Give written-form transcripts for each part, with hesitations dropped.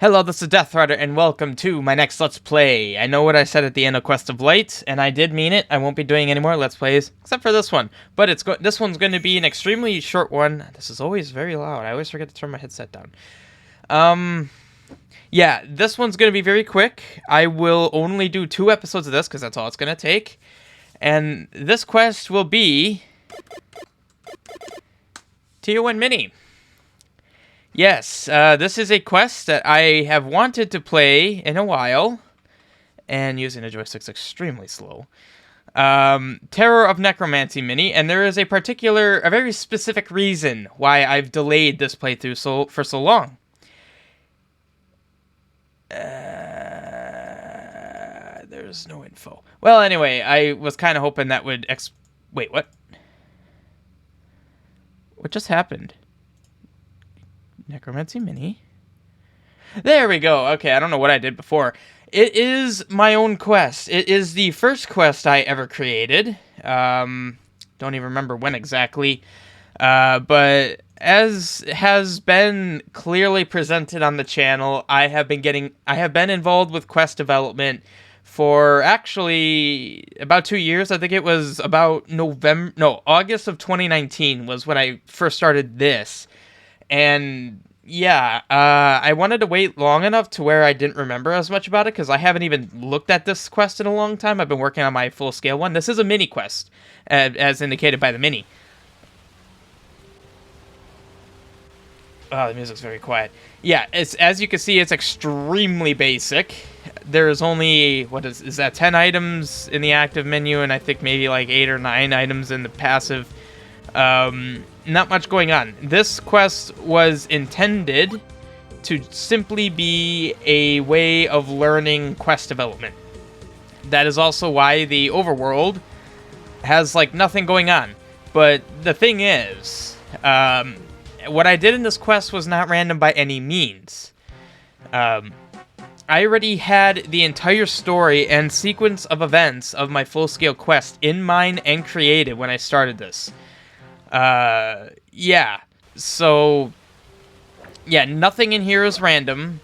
Hello, this is Death Rider, and welcome to my next Let's Play. I know what I said at the end of Quest of Light, and I did mean it. I won't be doing any more Let's Plays, except for this one. But this one's going to be an extremely short one. This is always very loud. I always forget to turn my headset down. Yeah, this one's going to be very quick. I will only do 2 episodes of this, because that's all it's going to take. And this quest will be Tier 1 Mini. Yes, this is a quest that I have wanted to play in a while, and using a joystick's extremely slow. Terror of Necromancy Mini, and there is a very specific reason why I've delayed this playthrough for so long. There's no info. Well, anyway, I was kind of hoping that would wait, what? What just happened? Necromancy Mini. There we go. Okay, I don't know what I did before. It is my own quest. It is the first quest I ever created. Don't even remember when exactly. But as has been clearly presented on the channel, I have been involved with quest development for actually about 2 years. I think it was about August of 2019 was when I first started this. And yeah, I wanted to wait long enough to where I didn't remember as much about it, because I haven't even looked at this quest in a long time. I've been working on my full-scale one. This is a mini quest, as indicated by the mini. Oh, the music's very quiet. Yeah, as you can see, it's extremely basic. There's only, is that 10 items in the active menu, and I think maybe like 8 or 9 items in the passive. Not much going on. This quest was intended to simply be a way of learning quest development. That is also why the overworld has like nothing going on. But the thing is, what I did in this quest was not random by any means. I already had the entire story and sequence of events of my full-scale quest in mind and created when I started this. Yeah, so, yeah, nothing in here is random.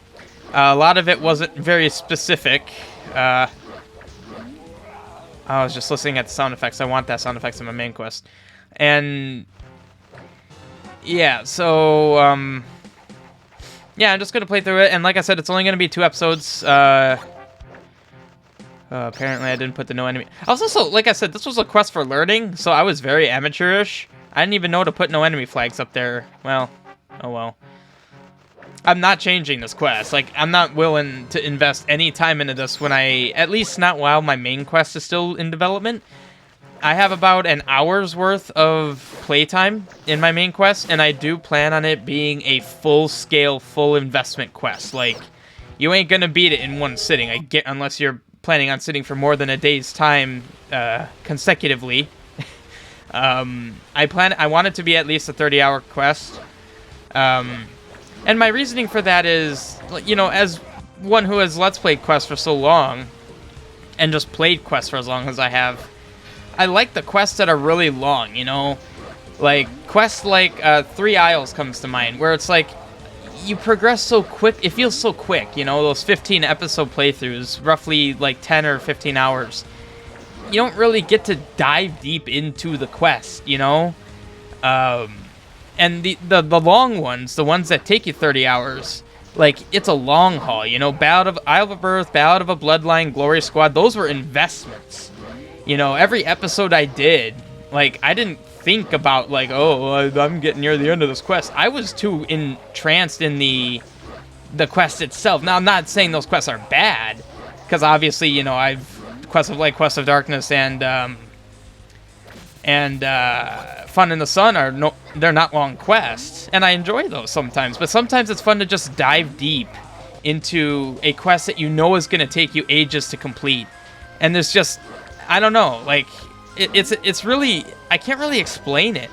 A lot of it wasn't very specific. I was just listening at the sound effects. I want that sound effects in my main quest. And, yeah, so, yeah, I'm just gonna play through it, and like I said, it's only gonna be 2 episodes. Apparently I didn't put the no enemy. I was also, like I said, this was a quest for learning, so I was very amateurish. I didn't even know to put no enemy flags up there. Well, oh well. I'm not changing this quest. Like, I'm not willing to invest any time into this when at least not while my main quest is still in development. I have about an hour's worth of playtime in my main quest, and I do plan on it being a full-scale, full investment quest. Like, you ain't gonna beat it in one sitting, unless you're planning on sitting for more than a day's time consecutively. I want it to be at least a 30-hour quest. And my reasoning for that is, you know, as one who has Let's Played quests for so long, and just played quests for as long as I have, I like the quests that are really long, you know? Like, quests like 3 Isles comes to mind, where it's like, you progress so quick, it feels so quick, you know, those 15-episode playthroughs, roughly like 10 or 15 hours. You don't really get to dive deep into the quest, you know? And the long ones, the ones that take you 30 hours, like, it's a long haul, you know? Isle of Birth, Ballad of a Bloodline, Glory Squad, those were investments. You know, every episode I did, like, I didn't think about, like, oh, I'm getting near the end of this quest. I was too entranced in the quest itself. Now, I'm not saying those quests are bad, because obviously, you know, Quest of Light, Quest of Darkness, and Fun in the Sun they're not long quests, and I enjoy those sometimes. But sometimes it's fun to just dive deep into a quest that you know is gonna take you ages to complete, and there's just, I don't know, like it's really, I can't really explain it.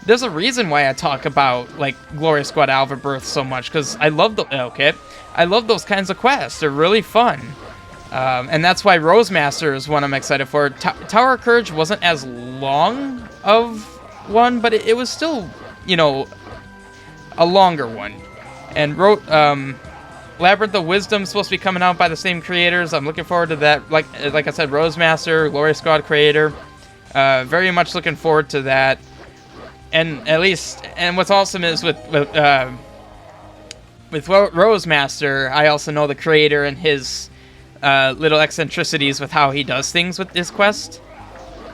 There's a reason why I talk about like Glory Squad, Isle of Birth so much, because I love those kinds of quests. They're really fun. And that's why Rosemaster is one I'm excited for. Tower of Courage wasn't as long of one, but it was still, you know, a longer one. And Labyrinth of Wisdom supposed to be coming out by the same creators. I'm looking forward to that. Like I said, Rosemaster, Glory Squad creator. Very much looking forward to that. And at least, and what's awesome is with Rosemaster, I also know the creator and his little eccentricities with how he does things with this quest.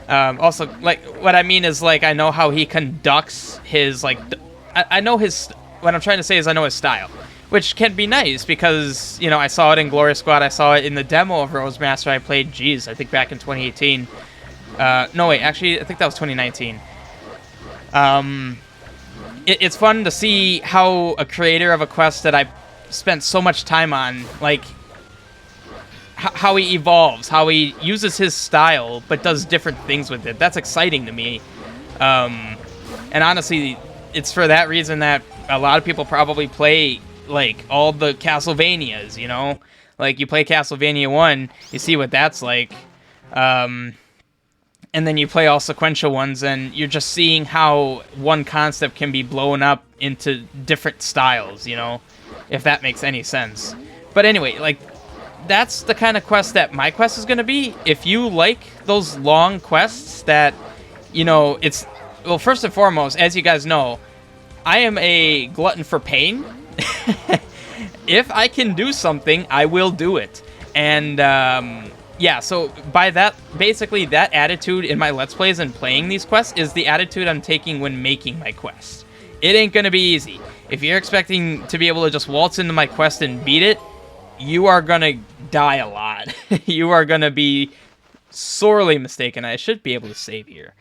Also, like, what I mean is, like, I know how he conducts his, like, I know his, what I'm trying to say is I know his style, which can be nice because, you know, I saw it in Glory Squad, I saw it in the demo of Rosemaster I played, I think back in 2018. No, wait, actually, I think that was 2019. It's fun to see how a creator of a quest that I spent so much time on, like, how he evolves, how he uses his style, but does different things with it. That's exciting to me. And honestly, it's for that reason that a lot of people probably play, like, all the Castlevanias, you know? Like, you play Castlevania 1, you see what that's like. And then you play all sequential ones, and you're just seeing how one concept can be blown up into different styles, you know? If that makes any sense. But anyway, like, that's the kind of quest that my quest is going to be. If you like those long quests that, you know, it's... Well, first and foremost, as you guys know, I am a glutton for pain. If I can do something, I will do it. And, yeah, so by that, basically that attitude in my Let's Plays and playing these quests is the attitude I'm taking when making my quest. It ain't going to be easy. If you're expecting to be able to just waltz into my quest and beat it, you are going to die a lot. You are going to be sorely mistaken. I should be able to save here.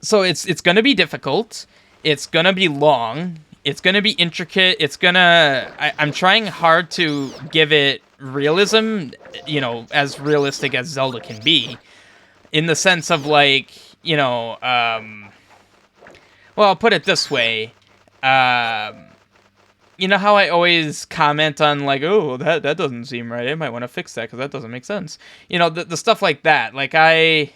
So it's going to be difficult. It's going to be long. It's going to be intricate. It's going to... I'm trying hard to give it realism, you know, as realistic as Zelda can be. In the sense of, like, you know... well, I'll put it this way. You know how I always comment on, like, oh, that doesn't seem right. I might want to fix that because that doesn't make sense. You know, the stuff like that. Like, I'm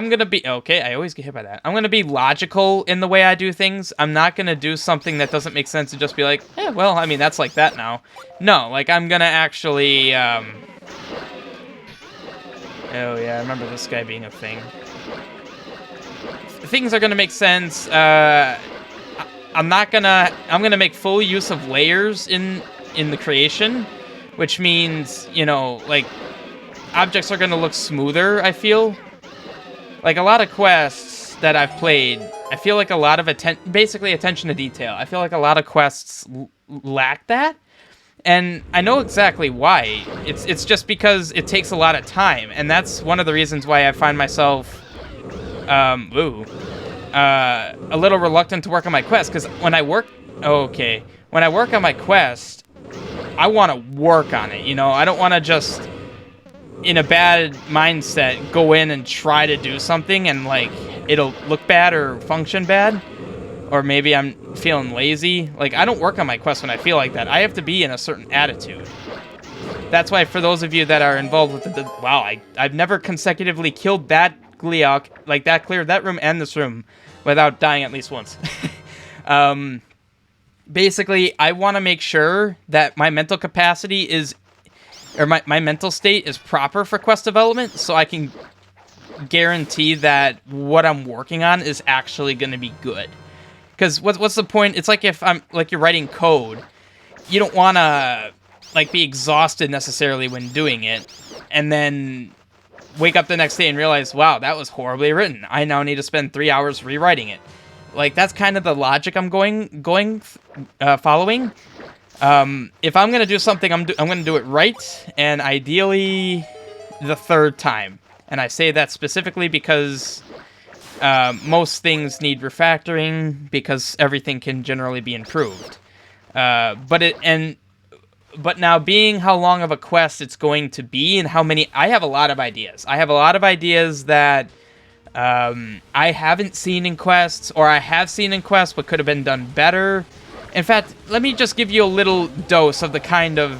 going to be... Okay, I always get hit by that. I'm going to be logical in the way I do things. I'm not going to do something that doesn't make sense and just be like, well, I mean, that's like that now. No, like, I'm going to actually... Oh, yeah, I remember this guy being a thing. Things are going to make sense. I'm gonna make full use of layers in the creation, which means, you know, like, objects are gonna look smoother, I feel. Like, a lot of quests that I've played, I feel like a lot of basically attention to detail. I feel like a lot of quests lack that, and I know exactly why. It's just because it takes a lot of time, and that's one of the reasons why I find myself, a little reluctant to work on my quest, because when I work... Okay. When I work on my quest, I want to work on it, you know? I don't want to just, in a bad mindset, go in and try to do something and, like, it'll look bad or function bad. Or maybe I'm feeling lazy. Like, I don't work on my quest when I feel like that. I have to be in a certain attitude. That's why, for those of you that are involved with the... Wow, I've never consecutively killed that Gleok, like that, cleared that room and this room without dying at least once. Basically, I want to make sure that my mental capacity is, or my mental state is proper for quest development, so I can guarantee that what I'm working on is actually going to be good. Because what's the point? It's like if I'm, like, you're writing code, you don't want to, like, be exhausted necessarily when doing it, and then wake up the next day and realize, wow, that was horribly written. I now need to spend 3 hours rewriting it. Like, that's kind of the logic I'm following. If I'm going to do something, I'm going to do it right, and ideally the third time. And I say that specifically because most things need refactoring, because everything can generally be improved. But now, being how long of a quest it's going to be and how many... I have a lot of ideas. I have a lot of ideas that I haven't seen in quests, or I have seen in quests but could have been done better. In fact, let me just give you a little dose of the kind of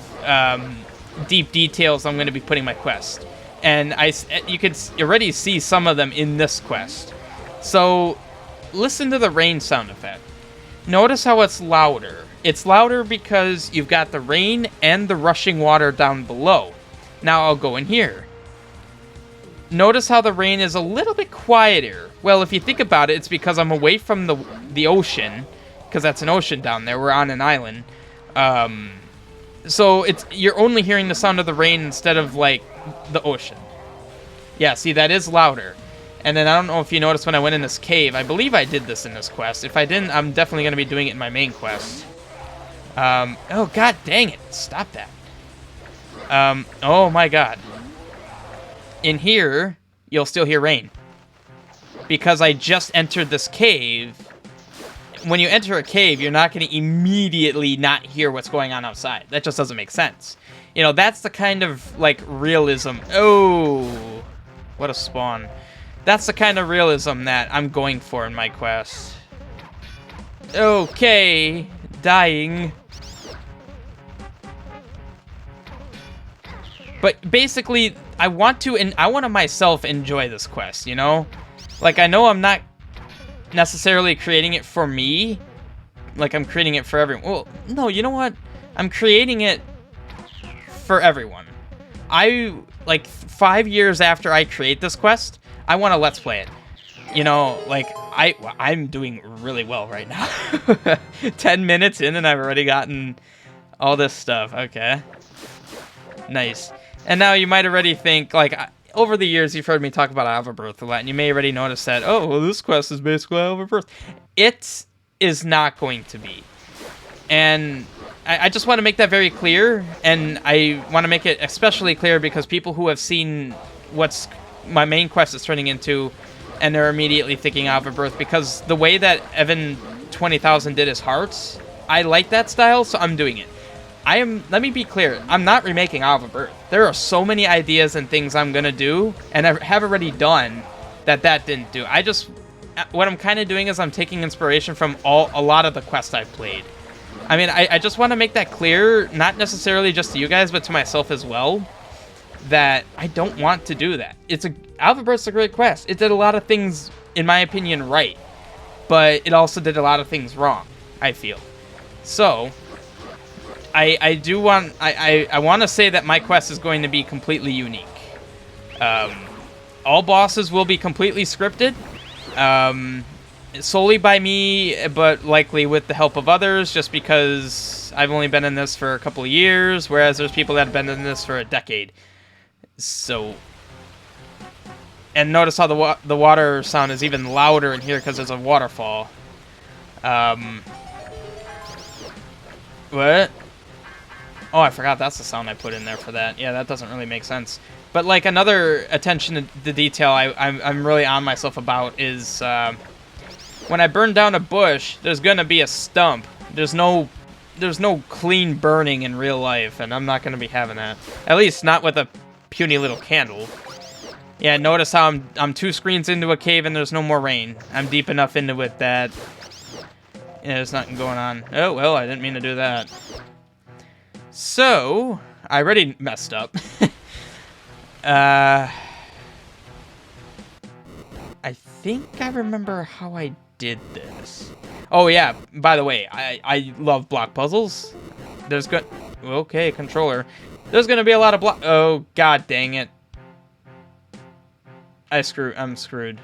deep details I'm going to be putting in my quest. And you can already see some of them in this quest. So, listen to the rain sound effect. Notice how it's louder. It's louder because you've got the rain and the rushing water down below. Now I'll go in here. Notice how the rain is a little bit quieter. Well, if you think about it, it's because I'm away from the ocean, because that's an ocean down there. We're on an island. So you're only hearing the sound of the rain instead of, like, the ocean. Yeah, see, that is louder. And then I don't know if you noticed when I went in this cave. I believe I did this in this quest. If I didn't, I'm definitely going to be doing it in my main quest. Oh, god dang it. Stop that. Oh my god. In here, you'll still hear rain. Because I just entered this cave. When you enter a cave, you're not going to immediately not hear what's going on outside. That just doesn't make sense. You know, that's the kind of, like, realism. Oh, what a spawn. That's the kind of realism that I'm going for in my quest. Okay, dying. But basically, I want to myself enjoy this quest, you know? Like, I know I'm not necessarily creating it for me. Like, I'm creating it for everyone. Well, no, you know what? I'm creating it for everyone. Like, 5 years after I create this quest, I want to Let's Play it. You know, like, I'm doing really well right now. 10 minutes in and I've already gotten all this stuff. Okay. Nice. And now you might already think, like, over the years you've heard me talk about Isle of Birth a lot, and you may already notice that, oh, well, this quest is basically Isle of Birth. It is not going to be. And I just want to make that very clear, and I want to make it especially clear because people who have seen what's my main quest is turning into, and they're immediately thinking Isle of Birth, because the way that Evan 20,000 did his hearts, I like that style, so I'm doing it. Let me be clear, I'm not remaking Isle of Birth. There are so many ideas and things I'm gonna do, and I have already done, that didn't do. What I'm kind of doing is I'm taking inspiration from a lot of the quests I've played. I mean, I just want to make that clear, not necessarily just to you guys, but to myself as well, that I don't want to do that. Isle of Birth's a great quest. It did a lot of things, in my opinion, right, but it also did a lot of things wrong, I feel. So I want to say that my quest is going to be completely unique. All bosses will be completely scripted, solely by me, but likely with the help of others, just because I've only been in this for a couple of years, whereas there's people that have been in this for a decade. So, and notice how the water sound is even louder in here because there's a waterfall. What? Oh, I forgot that's the sound I put in there for that. Yeah, that doesn't really make sense. But, like, another attention to the detail I'm really on myself about is, when I burn down a bush, there's gonna be a stump. There's no clean burning in real life, and I'm not gonna be having that. At least not with a puny little candle. Yeah, notice how I'm 2 screens into a cave and there's no more rain. I'm deep enough into it that, yeah, there's nothing going on. Oh, well, I didn't mean to do that. So, I already messed up. I think I remember how I did this. Oh, yeah, by the way, I love block puzzles. Okay, controller. There's gonna be a lot of oh, god dang it. I'm screwed.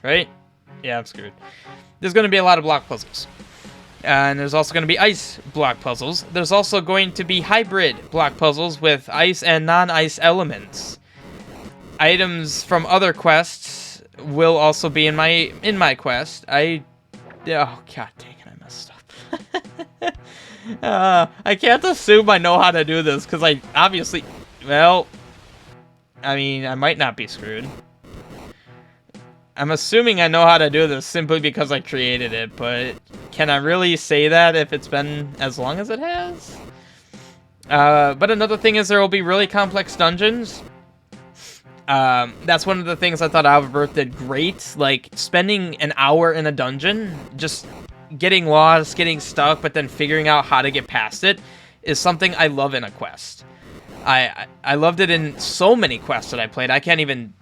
Right? Yeah, I'm screwed. There's gonna be a lot of block puzzles. And there's also going to be ice block puzzles. There's also going to be hybrid block puzzles with ice and non-ice elements. Items from other quests will also be in my quest. Oh, god dang it, I messed up. I can't assume I know how to do this, because I obviously... Well, I mean, I might not be screwed. I'm assuming I know how to do this simply because I created it, but can I really say that if it's been as long as it has? But another thing is there will be really complex dungeons. That's one of the things I thought Isle of Birth did great. Like, spending an hour in a dungeon, just getting lost, getting stuck, but then figuring out how to get past it is something I love in a quest. I loved it in so many quests that I played. I can't even...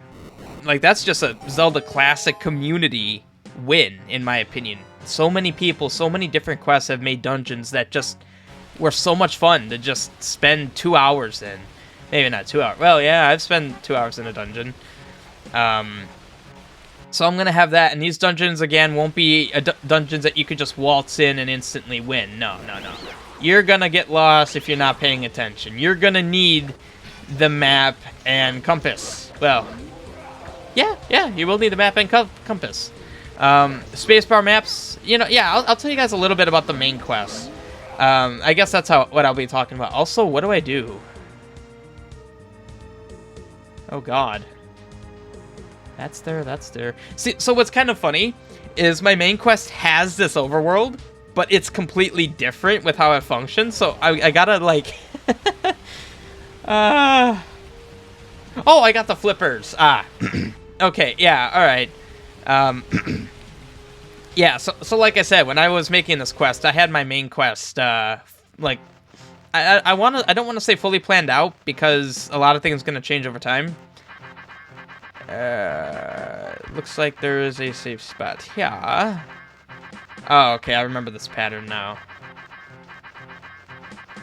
Like, that's just a Zelda classic community win, in my opinion. so many people, so many different quests have made dungeons that just were so much fun to just spend 2 hours in. Maybe not 2 hours. Well, yeah, I've spent 2 hours in a dungeon. So I'm going to have that, and these dungeons, again, won't be dungeons that you could just waltz in and instantly win. No, no, no. You're going to get lost if you're not paying attention. You're going to need the map and compass. Well, yeah, you will need the map and compass. Spacebar maps, you know, yeah, I'll tell you guys a little bit about the main quest. I guess that's what I'll be talking about. Also, what do I do? Oh, God. That's there. See, so what's kind of funny is my main quest has this overworld, but it's completely different with how it functions. So I gotta, like... Oh, I got the flippers. Okay, yeah, alright. Yeah, so like I said, when I was making this quest, I had my main quest, like... I don't want to say fully planned out, because a lot of things are going to change over time. Looks like there is a safe spot here. Oh, okay, I remember this pattern now.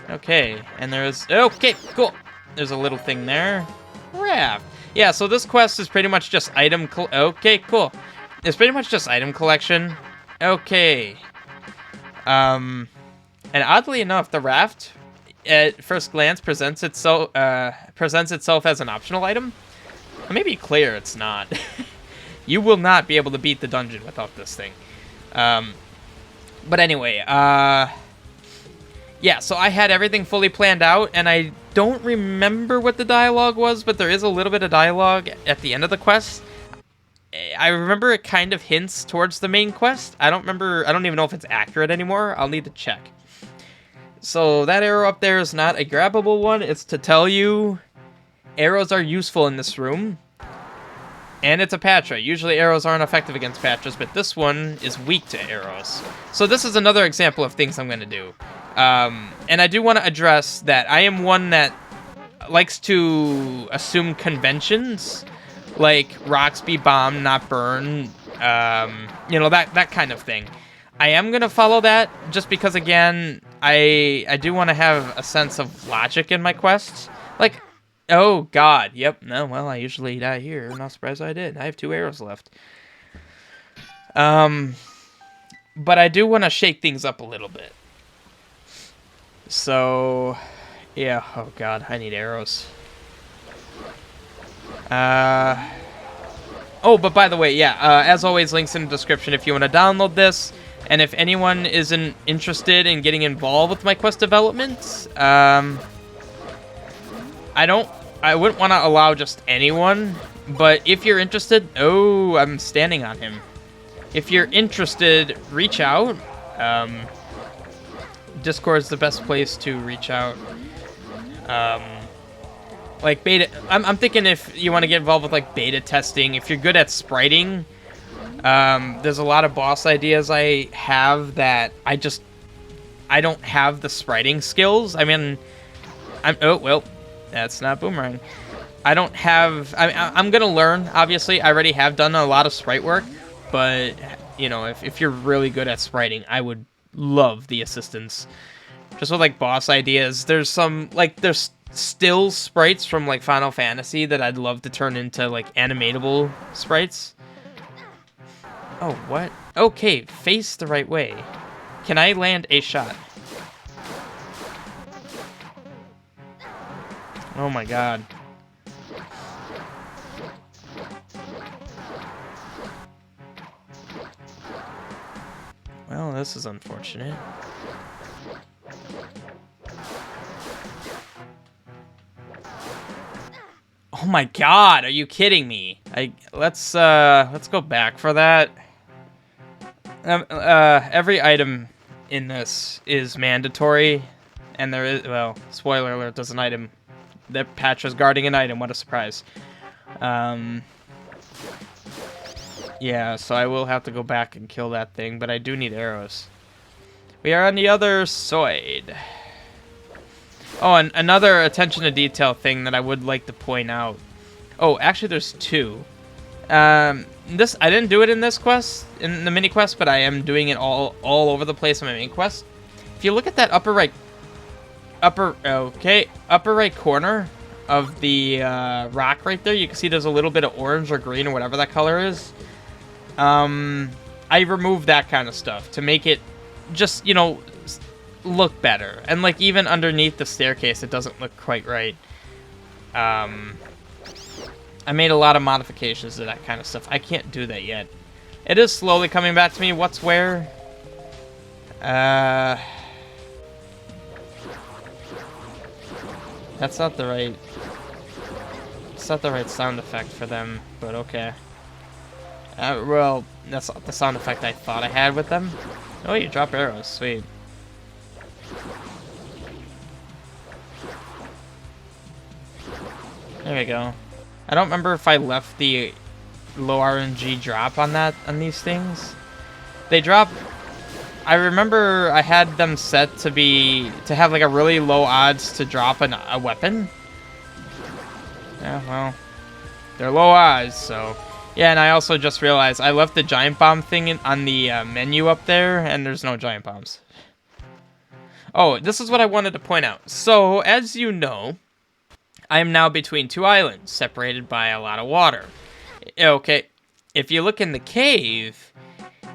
Okay, and there's... Okay, cool. There's a little thing there. Raft. Yeah, so this quest is pretty much just item... Okay, cool. It's pretty much just item collection. Okay. And oddly enough, the raft, at first glance, presents itself as an optional item. Maybe clear it's not. You will not be able to beat the dungeon without this thing. But anyway, yeah, so I had everything fully planned out, and I don't remember what the dialogue was, but there is a little bit of dialogue at the end of the quest. I remember it kind of hints towards the main quest. I don't even know if it's accurate anymore. I'll need to check. So that arrow up there is not a grabbable one. It's to tell you arrows are useful in this room. And it's a Patra. Usually arrows aren't effective against Patras, but this one is weak to arrows. So this is another example of things I'm going to do. And I do want to address that I am one that likes to assume conventions, like rocks be bombed, not burned, you know, that kind of thing. I am going to follow that just because, again, I do want to have a sense of logic in my quests. Like, oh, God, yep, no, well, I usually die here. Not surprised I did. I have 2 arrows left. But I do want to shake things up a little bit. So, yeah, oh, God, I need arrows. Oh, but by the way, yeah, as always, links in the description if you want to download this. And if anyone isn't interested in getting involved with my quest development, I wouldn't want to allow just anyone, but if you're interested, oh, I'm standing on him. If you're interested, reach out. Discord's the best place to reach out. Like beta, I'm thinking if you want to get involved with like beta testing, if you're good at spriting, there's a lot of boss ideas I have that I don't have the spriting skills. I mean, oh, well, that's not Boomerang. I don't have, I'm going to learn, obviously. I already have done a lot of sprite work, but, you know, if you're really good at spriting, I would love the assistance. Just with, like, boss ideas. There's some, like, there's still sprites from, like, Final Fantasy that I'd love to turn into, like, animatable sprites. Oh, what? Okay, face the right way. Can I land a shot? Oh my god. Well, this is unfortunate. Oh my god, are you kidding me? Let's go back for that. Every item in this is mandatory, and there is, well, spoiler alert, there's an item. The Patra's guarding an item, what a surprise. Yeah, so I will have to go back and kill that thing, but I do need arrows. We are on the other side. Oh, and another attention to detail thing that I would like to point out. Oh, actually there's two. this I didn't do it in this quest, in the mini quest, but I am doing it all over the place in my main quest. If you look at that upper right corner of the rock right there, you can see there's a little bit of orange or green or whatever that color is. I removed that kind of stuff to make it just, you know, look better. And like even underneath the staircase, it doesn't look quite right. I made a lot of modifications to that kind of stuff. I can't do that yet. It is slowly coming back to me. What's where? That's not the right... It's not the right sound effect for them, but okay. Well, that's not the sound effect I thought I had with them. Oh, you drop arrows. Sweet. There we go. I don't remember if I left the low RNG drop on these things. They drop... I remember I had them set to have like a really low odds to drop a weapon. Yeah, well, they're low odds, so... Yeah, and I also just realized I left the giant bomb thing on the menu up there, and there's no giant bombs. Oh, this is what I wanted to point out. So, as you know, I am now between two islands, separated by a lot of water. Okay, if you look in the cave,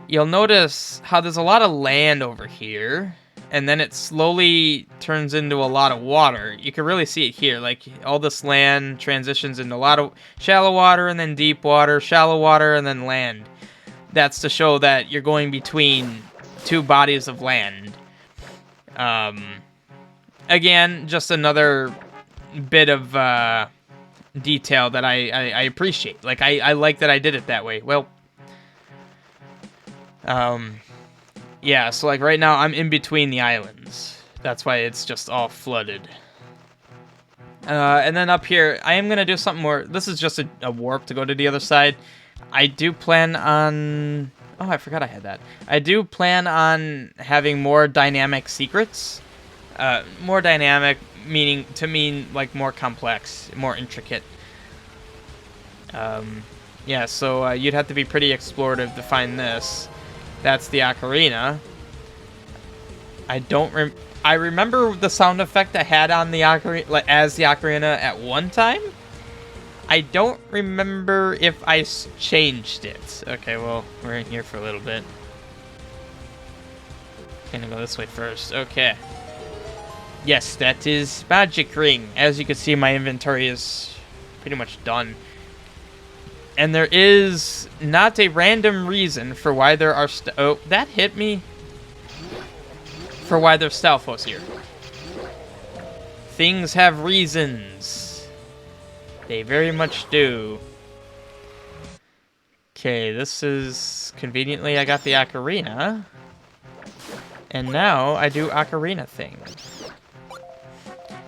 you'll notice how there's a lot of land over here, and then it slowly turns into a lot of water. You can really see it here, like all this land transitions into a lot of shallow water and then deep water, shallow water and then land. That's to show that you're going between two bodies of land. Again, just another bit of detail that I appreciate. Like, I like that I did it that way. Well, yeah, so like right now I'm in between the islands. That's why it's just all flooded. And then up here, I am going to do something more. This is just a warp to go to the other side. I do plan on... Oh, I forgot I had that. I do plan on having more dynamic secrets. More dynamic mean like more complex, more intricate. Yeah, so you'd have to be pretty explorative to find this. That's the ocarina. I remember the sound effect I had on the ocarina, like, as the ocarina at one time. I don't remember if I changed it. Okay, well, we're in here for a little bit. Gonna go this way first. Okay. Yes, that is magic ring. As you can see, my inventory is pretty much done. And there is not a random reason for why there are... Oh, that hit me. For why there's Stalfos here. Things have reasons. They very much do. Okay, this is... Conveniently, I got the ocarina. And now I do ocarina thing.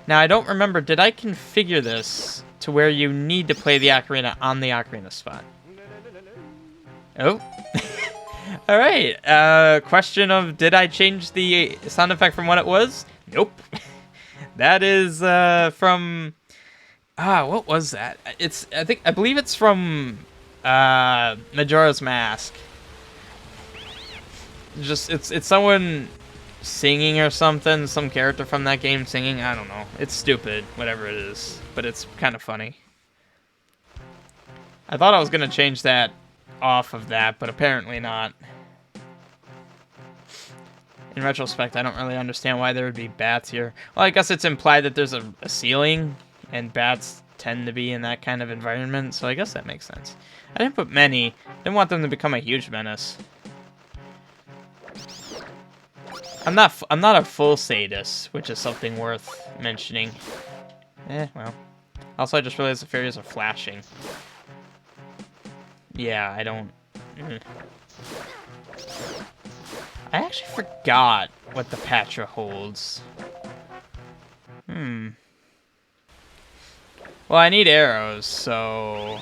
Now, I don't remember, did I configure this to where you need to play the ocarina on the ocarina spot? Oh. Alright, question of, did I change the sound effect from what it was? Nope. That is from... what was that? I believe it's from Majora's Mask. Just, it's someone singing or something, some character from that game singing, I don't know. It's stupid, whatever it is, but it's kind of funny. I thought I was going to change that off of that, but apparently not. In retrospect, I don't really understand why there would be bats here. Well, I guess it's implied that there's a ceiling, and bats tend to be in that kind of environment, so I guess that makes sense. I didn't put many. I didn't want them to become a huge menace. I'm not a full sadist, which is something worth mentioning. Well. Also, I just realized the fairies are flashing. Yeah, I don't... I actually forgot what the Patra holds. Well, I need arrows, so...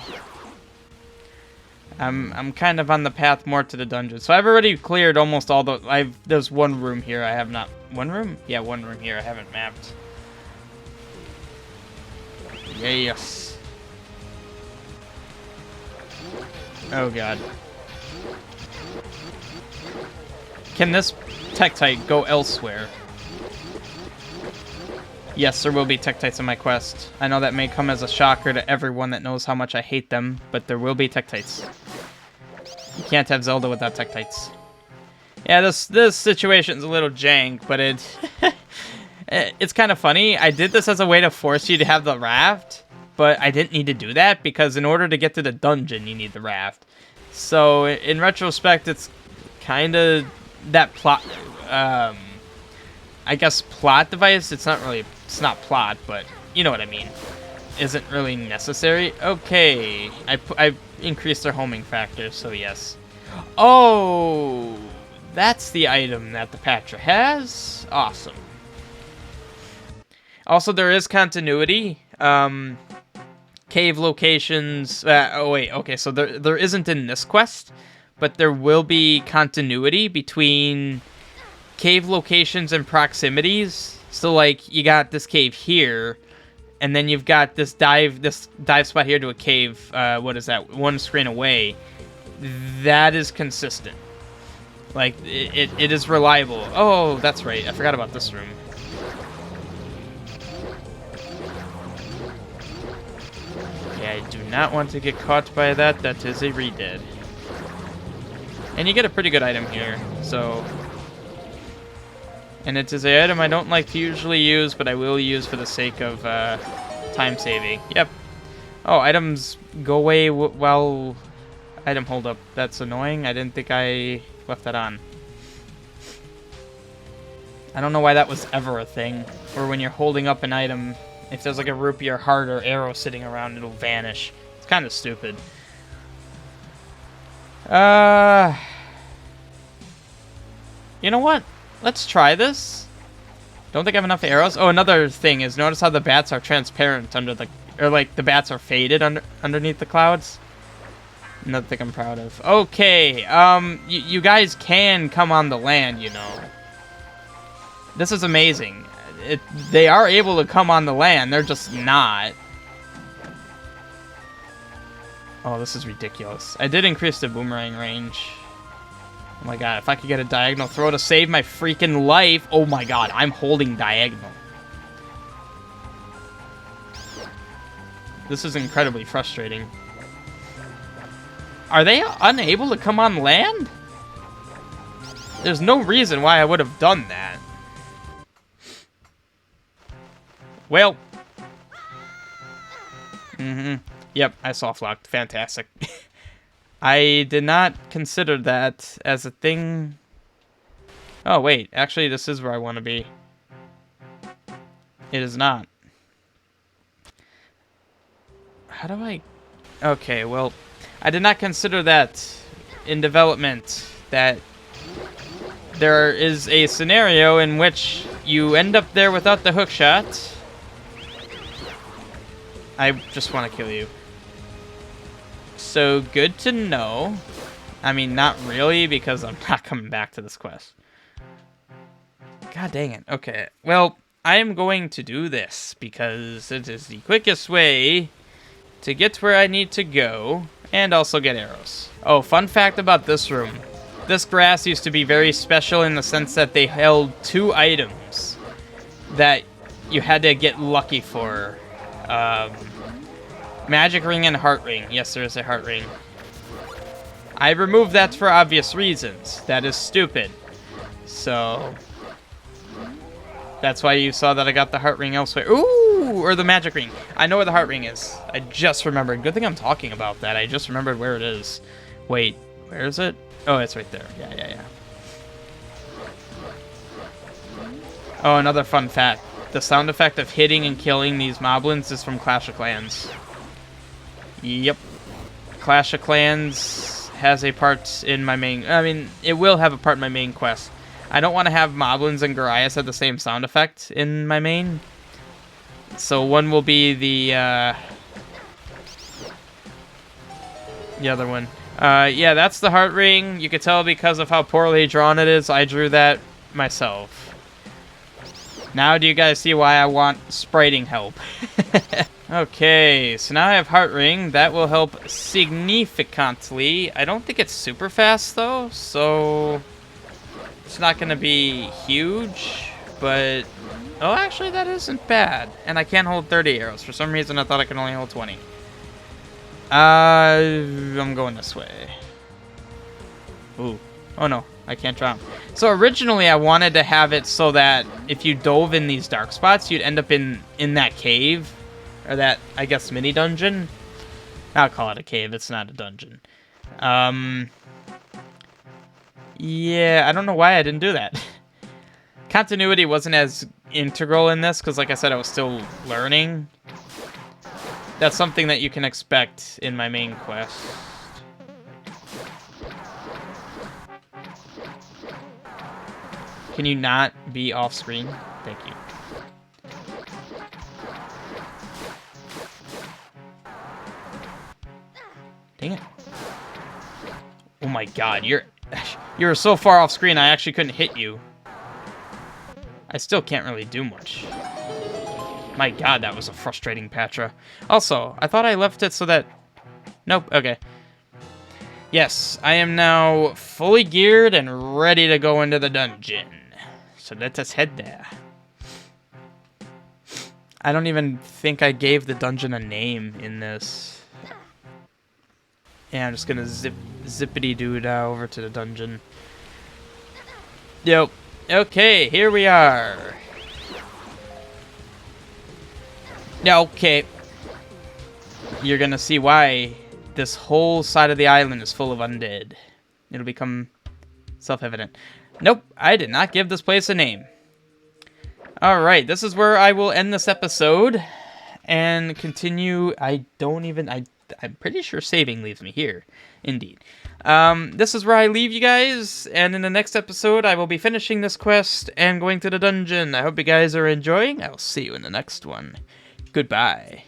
I'm kind of on the path more to the dungeon. So I've already cleared almost all the... There's one room here I have not... One room? Yeah, one room here I haven't mapped. Yes. Oh god. Can this Tektite go elsewhere? Yes, there will be Tektites in my quest. I know that may come as a shocker to everyone that knows how much I hate them, but there will be Tektites. You can't have Zelda without Tektites. Yeah, this situation's a little jank, but it's kind of funny. I did this as a way to force you to have the raft, but I didn't need to do that because in order to get to the dungeon, you need the raft. So in retrospect, it's kind of that plot, I guess plot device. It's not plot, but you know what I mean. Isn't really necessary. Okay, I increased their homing factor, so yes. Oh, that's the item that the Patra has. Awesome. Also, there is continuity. Cave locations. Oh wait, okay. So there isn't in this quest, but there will be continuity between cave locations and proximities. So like you got this cave here, and then you've got this dive spot here to a cave. What is that? One screen away. That is consistent. Like it is reliable. Oh, that's right. I forgot about this room. Yeah, I do not want to get caught by that. That is a redead. And you get a pretty good item here, so. And it is an item I don't like to usually use, but I will use for the sake of time saving. Yep. Oh, items go away while item hold up. That's annoying. I didn't think I left that on. I don't know why that was ever a thing. Or when you're holding up an item, if there's like a rupee or heart or arrow sitting around, it'll vanish. It's kind of stupid. You know what? Let's try this. Don't think I have enough arrows. Oh, another thing is notice how the bats are transparent under the, or like the bats are faded underneath the clouds. Another thing I'm proud of. Okay, you guys can come on the land, you know. This is amazing. They are able to come on the land. They're just not. Oh, this is ridiculous. I did increase the boomerang range. Oh my god, if I could get a diagonal throw to save my freaking life. Oh my god, I'm holding diagonal. This is incredibly frustrating. Are they unable to come on land? There's no reason why I would have done that. Well. Yep, I soft locked. Fantastic. I did not consider that as a thing. Oh, wait. Actually, this is where I want to be. It is not. How do I... Okay, well, I did not consider that in development, that there is a scenario in which you end up there without the hook shot. I just want to kill you. So, good to know. I mean, not really, because I'm not coming back to this quest. God dang it. Okay, well, I am going to do this, because it is the quickest way to get where I need to go, and also get arrows. Oh, fun fact about this room. This grass used to be very special in the sense that they held 2 items that you had to get lucky for. Magic ring and heart ring. Yes, there is a heart ring. I removed that for obvious reasons. That is stupid. So that's why you saw that I got the heart ring elsewhere. Ooh, or the magic ring. I know where the heart ring is. I just remembered. Good thing I'm talking about that. I just remembered where it is. Wait, where is it? Oh, it's right there. Yeah. Oh, another fun fact. The sound effect of hitting and killing these moblins is from Clash of Clans. Yep. Clash of Clans has a part in my main... I mean, it will have a part in my main quest. I don't want to have moblins and Gorias have the same sound effect in my main. So one will be the other one. Yeah, that's the heart ring. You can tell because of how poorly drawn it is. I drew that myself. Now do you guys see why I want spriting help? Okay, so now I have Heart Ring. That will help significantly. I don't think it's super fast, though, so it's not going to be huge, but... Oh, actually, that isn't bad. And I can't hold 30 arrows. For some reason, I thought I could only hold 20. I'm going this way. Ooh. Oh, no. I can't jump. So originally, I wanted to have it so that if you dove in these dark spots, you'd end up in that cave. Or that, I guess, mini dungeon. I'll call it a cave. It's not a dungeon. Yeah, I don't know why I didn't do that. Continuity wasn't as integral in this, because like I said, I was still learning. That's something that you can expect in my main quest. Can you not be off screen? Thank you. Dang it. Oh my god, you're so far off screen I actually couldn't hit you. I still can't really do much. My god, that was a frustrating Patra. Also, I thought I left it so that... Nope, okay. Yes, I am now fully geared and ready to go into the dungeon. So let us head there. I don't even think I gave the dungeon a name in this. Yeah, I'm just gonna zippity-doo over to the dungeon. Yep. Okay, here we are. Yeah, okay. You're gonna see why this whole side of the island is full of undead. It'll become self-evident. Nope, I did not give this place a name. Alright, this is where I will end this episode and continue. I'm pretty sure saving leaves me here. Indeed. This is where I leave you guys, and in the next episode, I will be finishing this quest and going to the dungeon. I hope you guys are enjoying. I will see you in the next one. Goodbye.